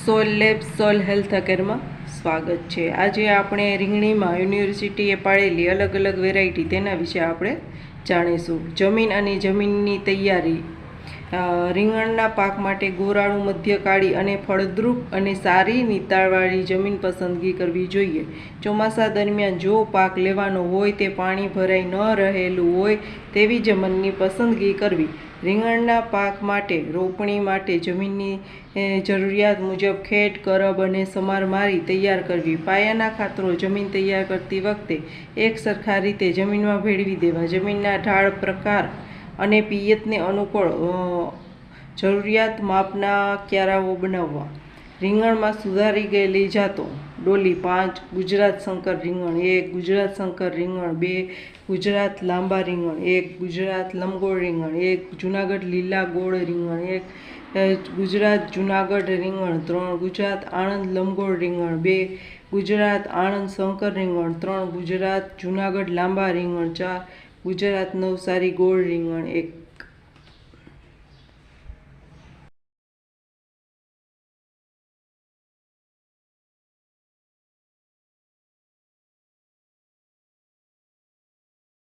સોલ lab સોલ health કેરમાં સ્વાગત છે। આજે આપણે રીંગણીમાં યુનિવર્સિટીએ પાડેલી અલગ અલગ વેરાયટી તેના વિશે આપણે જાણીશું। જમીન અને જમીનની તૈયારી। રીંગણના પાક માટે ગોરાળું, મધ્યકાળી અને ફળદ્રુપ અને સારી નિતારવાળી જમીન પસંદગી કરવી જોઈએ। ચોમાસા દરમિયાન જો પાક લેવાનો હોય તે પાણી ભરાઈ ન રહેલું હોય તેવી જમીનની પસંદગી કરવી। રીંગણના પાક માટે રોપણી માટે જમીનની જરૂરિયાત મુજબ ખેડ, કરબ અને સમાર મારી તૈયાર કરવી। પાયાના ખાતરો જમીન તૈયાર કરતી વખતે એક સરખા રીતે જમીનમાં ભેળવી દેવા। જમીનના ઢાળ, પ્રકાર અને પિયતને અનુકૂળ જરૂરિયાત માપના ક્યારાઓ બનાવવા। રીંગણમાં સુધારી ગયેલી જાતો। ડોલી 5, ગુજરાત શંકર રીંગણ 1, ગુજરાત શંકર રીંગણ 2, ગુજરાત લાંબા રીંગણ 1, ગુજરાત લંબગોળ રીંગણ 1, જૂનાગઢ લીલા ગોળ રીંગણ 1, ગુજરાત જૂનાગઢ રીંગણ 3, ગુજરાત આણંદ લંબગોળ રીંગણ 2, ગુજરાત આણંદ શંકર રીંગણ 3, ગુજરાત જૂનાગઢ લાંબા રીંગણ 4, ગુજરાત નવસારી ગોળ રીંગણ 1।